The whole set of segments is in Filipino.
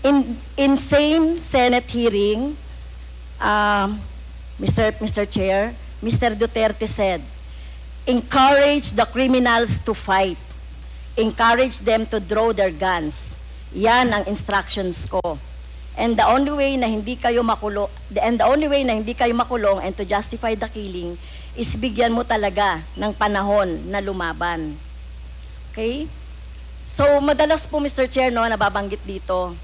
In same Senate hearing, Mr. Chair, Mr. Duterte said, encourage the criminals to fight. Encourage them to draw their guns. Yan ang instructions ko. And the only way na hindi kayo makulong, and to justify the killing is bigyan mo talaga ng panahon na lumaban. Okay? So madalas po, Mr. Chair, no, nababanggit dito,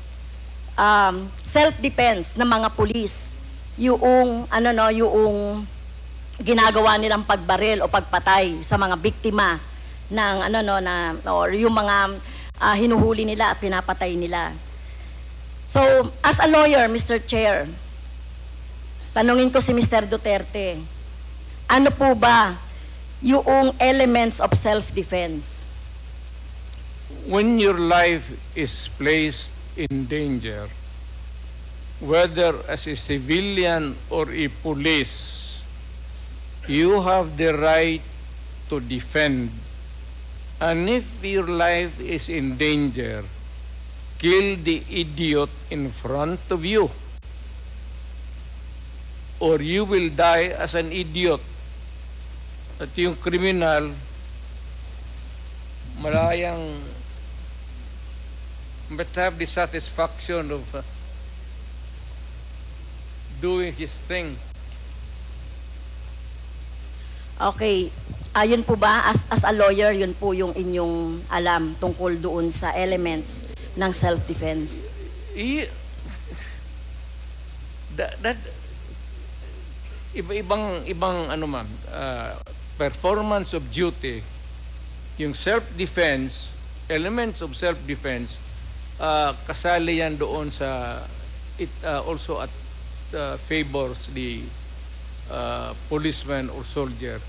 self-defense ng mga pulis, yung ginagawa nilang pagbaril o pagpatay sa mga biktima ng or yung mga hinuhuli nila at pinapatay nila. So, as a lawyer, Mr. Chair, tanungin ko si Mr. Duterte, ano po ba yung elements of self-defense? When your life is placed in danger, whether as a civilian or a police, you have the right to defend. And if your life is in danger, kill the idiot in front of you, or you will die as an idiot. At yung criminal, malayang but have the satisfaction of doing his thing. Okay. Yun po ba, as a lawyer, yun po yung inyong alam tungkol doon sa elements ng self-defense? Ibang ma'am, performance of duty, yung self-defense, elements of self-defense, kasali yan doon sa, it also at favors the policeman or soldier.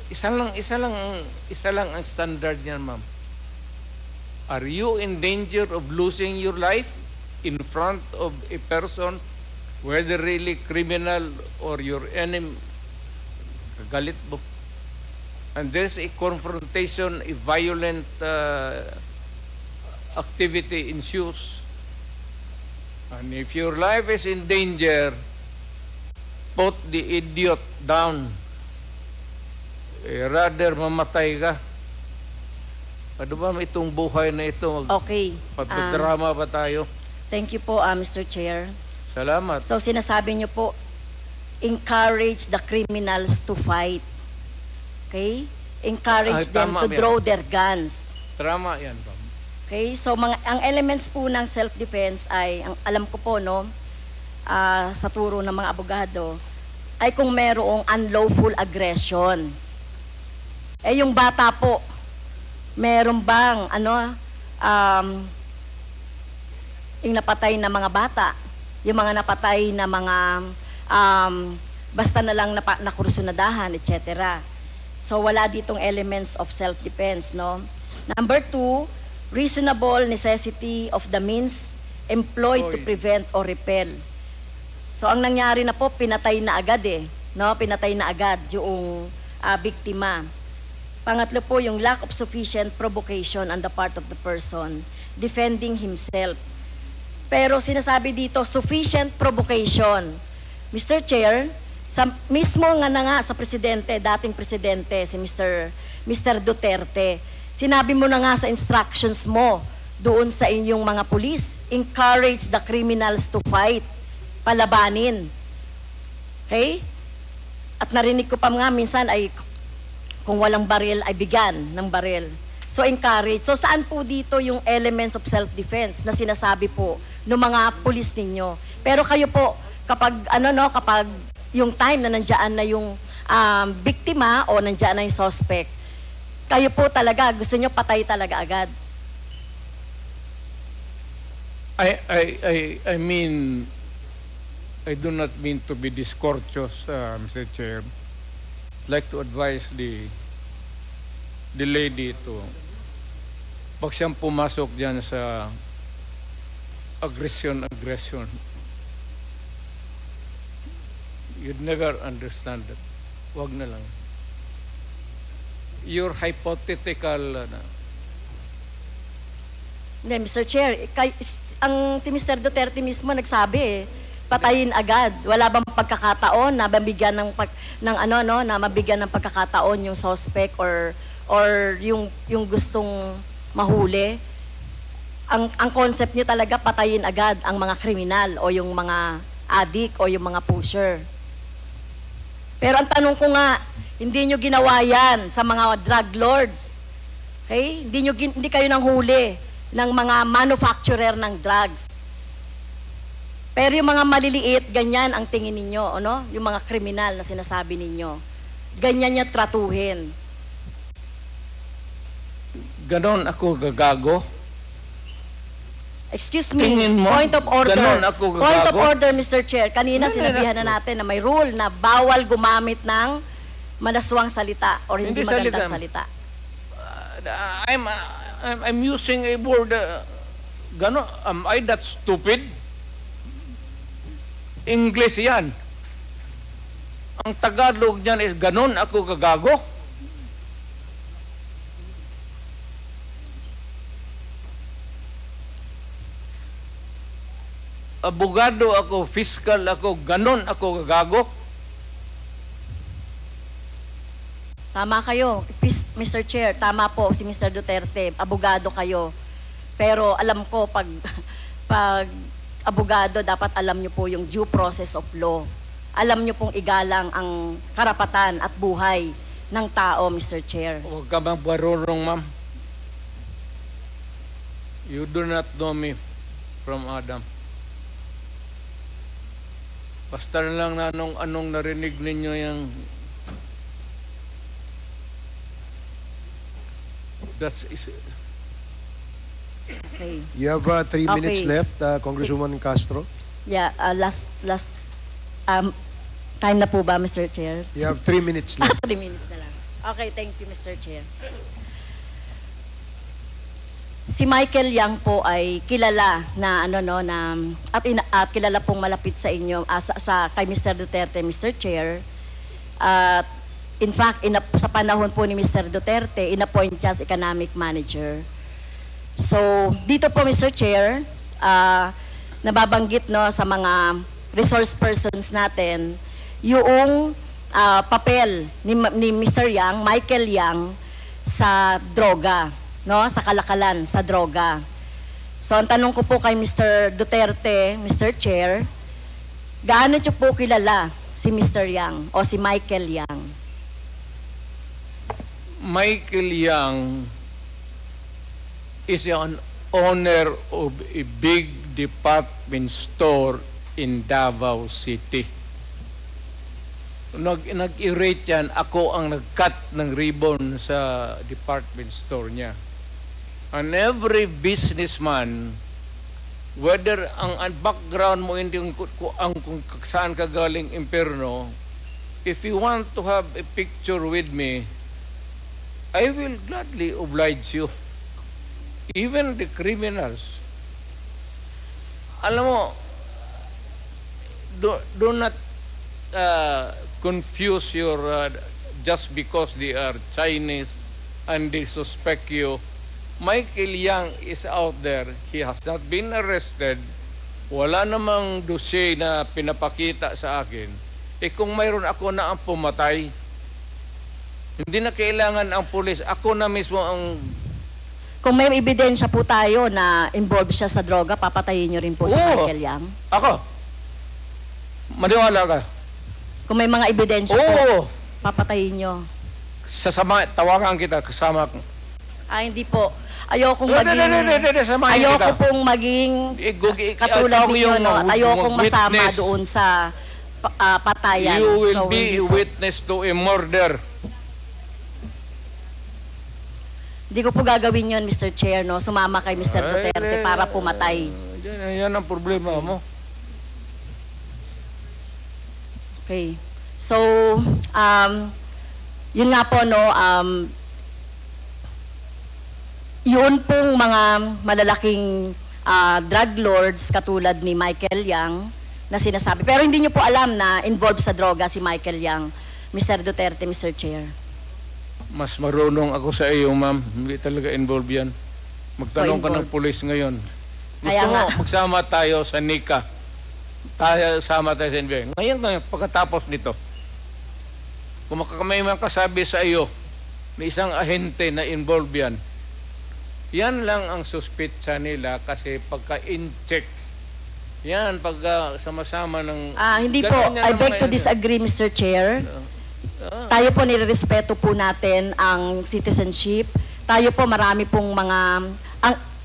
Isa lang ang standard niyan, ma'am. Are you in danger of losing your life in front of a person, whether really criminal or your enemy, galit mo, and there's a confrontation, a violent activity ensues, and if your life is in danger, put the idiot down. Rather mamatay ka. Ano ba itong buhay na ito? Okay. Pagdrama pa tayo? Thank you po, Mr. Chair. Salamat. So sinasabi niyo po, encourage the criminals to fight. Okay? Encourage them to draw their guns. Tama yan, ma'am. Okay? So ang elements po ng self-defense ay, alam ko po, no, sa turo ng mga abogado, ay kung merong unlawful aggression. Yung bata po, meron bang yung napatay na mga bata, yung mga napatay na mga basta na lang nakursunadahan, etc. So wala ditong elements of self-defense, no? Number 2, reasonable necessity of the means employed to prevent or repel. So ang nangyari na po, pinatay na agad no? Pinatay na agad yung biktima. Pangatlo po, yung lack of sufficient provocation on the part of the person defending himself. Pero sinasabi dito, sufficient provocation. Mr. Chair, mismo nga sa presidente, dating presidente, si Mr. Duterte, sinabi mo na nga sa instructions mo doon sa inyong mga pulis, encourage the criminals to fight, palabanin. Okay? At narinig ko pa nga minsan ay kung walang baril ay bigyan ng baril. So encourage. So saan po dito yung elements of self-defense na sinasabi po ng mga pulis ninyo? Pero kayo po, kapag kapag yung time na nandiyan na yung biktima o nandiyan na yung suspect, kayo po talaga gusto nyo patay talaga agad. I mean, I do not mean to be discourteous, Mr. Chair. I'd like to advise the lady to, pag siyang pumasok dyan sa aggression, you'd never understand that. Wag na lang. Your hypothetical Hindi, Mr. Chair, si Mr. Duterte mismo nagsabi patayin agad. Wala bang pagkakataon na mabigyan na mabigyan ng pagkakataon yung suspect or yung gustong mahuli? Ang concept niyo talaga patayin agad ang mga kriminal o yung mga addict o yung mga pusher. Pero ang tanong ko nga, hindi nyo ginawa yan sa mga drug lords. Okay? Hindi kayo nang huli ng mga manufacturer ng drugs. Pero yung mga maliliit, ganyan ang tingin ninyo, ano? Yung mga kriminal na sinasabi ninyo. Ganyan niya tratuhin. Ganon ako gagago. Excuse me, Tingin mo, point of order. ganon ako gagago? Point of order, Mr. Chair. Kanina Hindi, sinabihan na natin na may rule na bawal gumamit ng manaswang salita or hindi magandang salita. I'm using a word. Ganon, am I that stupid? English yan. Ang Tagalog niyan is ganon ako gagago. Abogado ako, fiscal ako, ganon ako gagago. Tama kayo, Mr. Chair, tama po si Mr. Duterte, abogado kayo. Pero alam ko, pag abogado, dapat alam nyo po yung due process of law. Alam nyo pong igalang ang karapatan at buhay ng tao, Mr. Chair. Huwag ka magbarurong, ma'am. You do not know me from Adam. Basta na lang na anong narinig ninyo yung that's is Okay. You have 3 minutes Okay. left, Congresswoman Castro. Yeah, last time na po ba, Mr. Chair? You have 3 minutes left. 3 minutes na lang. Okay, thank you, Mr. Chair. Si Michael Yang po ay kilala na at kilala pong malapit sa inyo kay Mr. Duterte, Mr. Chair. At in fact, sa panahon po ni Mr. Duterte, inappoint siya as economic manager. So, dito po, Mr. Chair, nababanggit sa mga resource persons natin yung papel ni Mr. Yang, Michael Yang, sa droga, sa kalakalan, sa droga. So, ang tanong ko po kay Mr. Duterte, Mr. Chair, gaano niyo po kilala si Mr. Yang o si Michael Yang? Michael Yang is an owner of a big department store in Davao City. Nag-irate yan, ako ang nag-cut ng ribbon sa department store niya. And every businessman, whether ang background mo hindi kung saan ka galing impyerno, if you want to have a picture with me, I will gladly oblige you. Even the criminals. Alam mo, do not confuse your, just because they are Chinese and they suspect you. Michael Yang is out there. He has not been arrested. Wala namang dossier na pinapakita sa akin. Kung mayroon ako na ang pumatay, hindi na kailangan ang pulis. Ako na mismo ang... Kung may ebidensya po tayo na involved siya sa droga, papatayin niyo rin po si Michael Yang? Ako? Maniwala ka? Kung may mga ebidensya po, papatayin niyo? Tawagan kita, kasama ko. Hindi po. Ayokong pong maging katulad ninyo, ayokong masama doon sa patayan. You will be a witness to a murder. Hindi ko po gagawin yun, Mr. Chair, sumama kay Mr. Duterte para pumatay. Yan ang problema mo. Okay. So, yun nga po, yun pong mga malalaking drug lords katulad ni Michael Yang na sinasabi. Pero hindi nyo po alam na involved sa droga si Michael Yang, Mr. Duterte, Mr. Chair. Mas marunong ako sa iyo, ma'am. Hindi talaga involved yan. Magtanong ka ng involved. pulis ngayon. Gusto Kaya mo, nga. magsama tayo sa NICA. Sama tayo sa NBI. Ngayon, pagkatapos nito, kung may makasabi sa iyo na isang ahente na involved yan, yan lang ang suspitsa nila kasi pagka-in-check, yan, pag sama-sama ng... Hindi po, Ganun yan I ang beg mga to yan. disagree, Mr. Chair. Tayo po nirerespeto po natin ang citizenship. Tayo po marami pong mga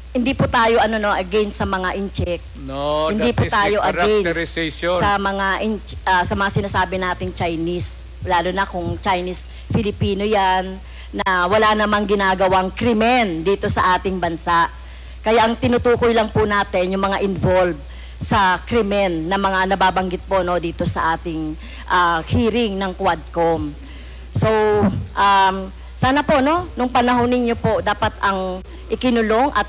hindi po tayo against sa mga in-check. No, Hindi that po is tayo the against characterization. sa mga sinasabi nating Chinese, lalo na kung Chinese Filipino 'yan na wala namang ginagawang krimen dito sa ating bansa. Kaya ang tinutukoy lang po natin yung mga involved sa krimen na mga nababanggit po dito sa ating hearing ng Quadcom. So, sana po nung panahon ninyo po dapat ang ikinulong at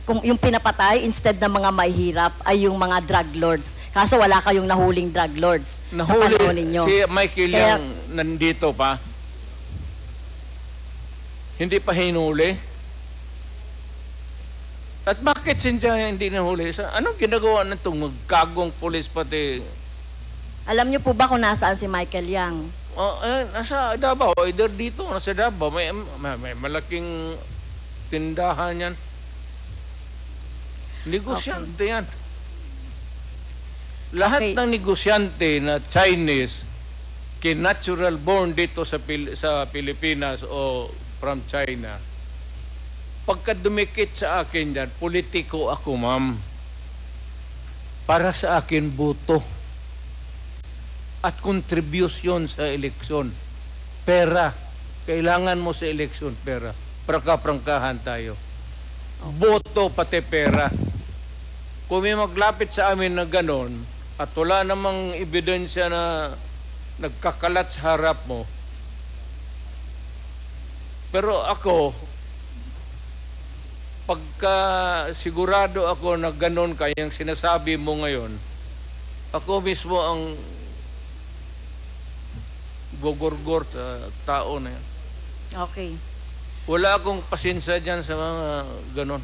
kung yung pinapatay instead ng mga mahihirap ay yung mga drug lords. Kaso wala kayong nahuling drug lords sa panahon ninyo. Si Michael Kaya- yung nandito pa. Hindi pa hinuli. At bakit siya hindi nahuli? Anong ginagawa na itong magkagong pulis pati? Alam niyo po ba kung nasaan si Michael Yang? Nasa Davao, either dito o nasa Davao. May malaking tindahan yan. Negosyante yan. Lahat Okay. ng negosyante na Chinese, natural born dito sa Pilipinas o from China, pagka dumikit sa akin yan, politiko ako, ma'am. Para sa akin, buto. At contribution sa eleksyon. Pera. Kailangan mo sa eleksyon, pera. Prangka-prangkahan tayo. Boto pati pera. Kung may maglapit sa amin na ganon, at wala namang ebidensya na nagkakalat sa harap mo, pero ako, pagka sigurado ako na ganon kayang sinasabi mo ngayon, ako mismo ang gogorgor sa tao na yan. Okay. Wala akong pasensya dyan sa mga ganon.